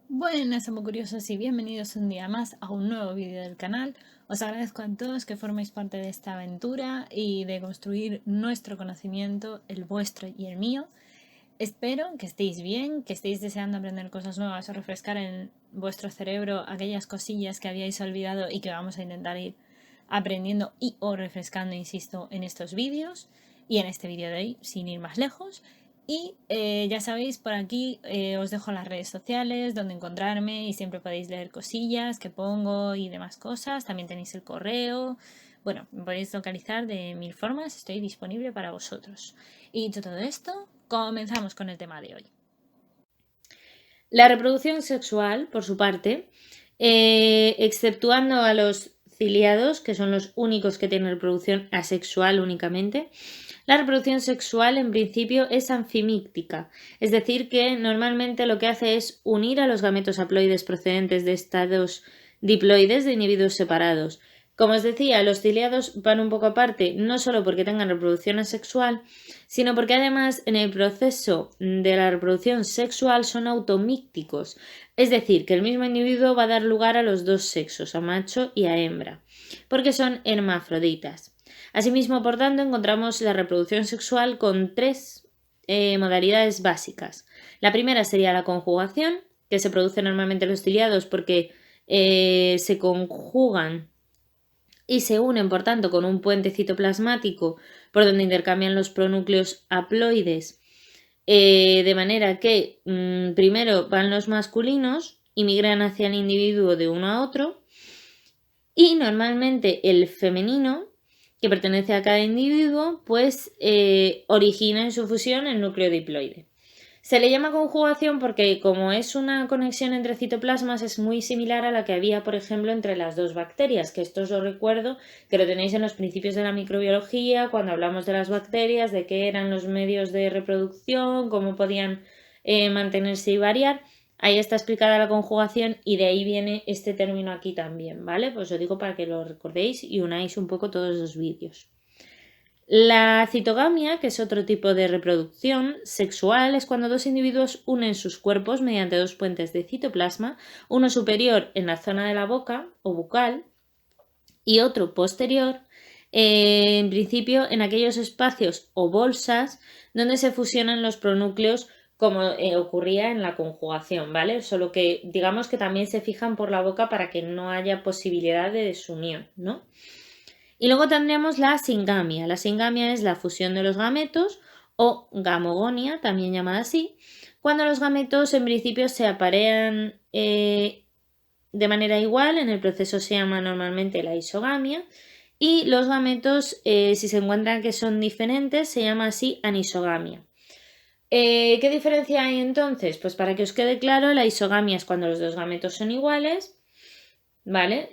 Buenas, amo curiosos, y bienvenidos un día más a un nuevo vídeo del canal. Os agradezco a todos que forméis parte de esta aventura y de construir nuestro conocimiento, el vuestro y el mío. Espero que estéis bien, que estéis deseando aprender cosas nuevas o refrescar en vuestro cerebro aquellas cosillas que habíais olvidado y que vamos a intentar ir aprendiendo y o refrescando, insisto, en estos vídeos y en este vídeo de hoy, sin ir más lejos. Y ya sabéis, por aquí os dejo las redes sociales donde encontrarme y siempre podéis leer cosillas que pongo y demás cosas. También tenéis el correo. Bueno, me podéis localizar de mil formas, estoy disponible para vosotros. Y dicho todo esto, comenzamos con el tema de hoy. La reproducción sexual, por su parte, exceptuando a los ciliados, que son los únicos que tienen reproducción asexual únicamente, la reproducción sexual en principio es anfimíctica, es decir, que normalmente lo que hace es unir a los gametos haploides procedentes de estados diploides de individuos separados. Como os decía, los ciliados van un poco aparte, no solo porque tengan reproducción asexual, sino porque además en el proceso de la reproducción sexual son automícticos, es decir, que el mismo individuo va a dar lugar a los dos sexos, a macho y a hembra, porque son hermafroditas. Asimismo, por tanto, encontramos la reproducción sexual con tres modalidades básicas. La primera sería la conjugación, que se produce normalmente en los ciliados porque se conjugan y se unen, por tanto, con un puente citoplasmático por donde intercambian los pronúcleos haploides, de manera que primero van los masculinos y migran hacia el individuo de uno a otro, y normalmente el femenino, que pertenece a cada individuo, pues origina en su fusión el núcleo diploide. Se le llama conjugación porque, como es una conexión entre citoplasmas, es muy similar a la que había, por ejemplo, entre las dos bacterias, que esto os lo recuerdo, que lo tenéis en los principios de la microbiología, cuando hablamos de las bacterias, de qué eran los medios de reproducción, cómo podían mantenerse y variar. Ahí está explicada la conjugación y de ahí viene este término aquí también, ¿vale? Pues os digo para que lo recordéis y unáis un poco todos los vídeos. La citogamia, que es otro tipo de reproducción sexual, es cuando dos individuos unen sus cuerpos mediante dos puentes de citoplasma, uno superior en la zona de la boca o bucal y otro posterior, en principio en aquellos espacios o bolsas donde se fusionan los pronúcleos, como ocurría en la conjugación, ¿vale? Solo que digamos que también se fijan por la boca para que no haya posibilidad de desunión, ¿no? Y luego tendríamos la singamia. La singamia es la fusión de los gametos o gamogonia, también llamada así, cuando los gametos en principio se aparean de manera igual. En el proceso se llama normalmente la isogamia, y los gametos, si se encuentran que son diferentes, se llama así anisogamia. ¿Qué diferencia hay entonces? Pues para que os quede claro, la isogamia es cuando los dos gametos son iguales, ¿vale?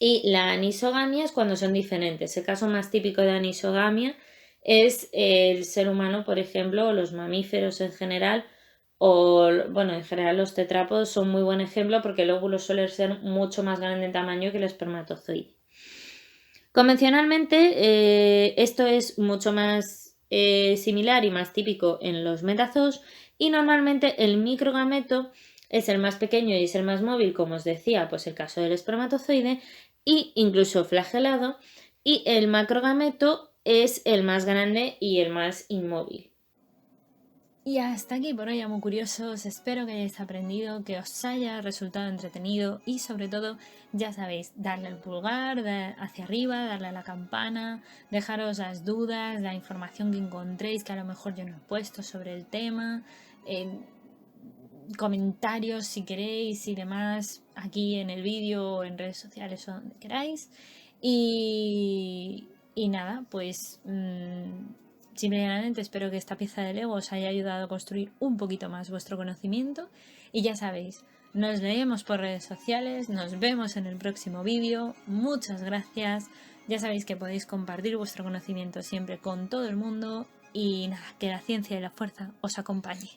Y la anisogamia es cuando son diferentes. El caso más típico de anisogamia es el ser humano, por ejemplo, o los mamíferos en general, o bueno, en general los tetrápodos son muy buen ejemplo porque el óvulo suele ser mucho más grande en tamaño que el espermatozoide. Convencionalmente, esto es mucho más similar y más típico en los metazoos, y normalmente el microgameto es el más pequeño y es el más móvil, como os decía, pues el caso del espermatozoide, e incluso flagelado, y el macrogameto es el más grande y el más inmóvil. Y hasta aquí por hoy, amo curiosos. Espero que hayáis aprendido, que os haya resultado entretenido y sobre todo, ya sabéis, darle al pulgar hacia arriba, darle a la campana, dejaros las dudas, la información que encontréis que a lo mejor yo no he puesto sobre el tema, comentarios si queréis y demás aquí en el vídeo o en redes sociales o donde queráis. Y nada, pues simplemente espero que esta pieza de Lego os haya ayudado a construir un poquito más vuestro conocimiento. Y ya sabéis, nos leemos por redes sociales, nos vemos en el próximo vídeo. Muchas gracias. Ya sabéis que podéis compartir vuestro conocimiento siempre con todo el mundo. Y nada, que la ciencia y la fuerza os acompañe.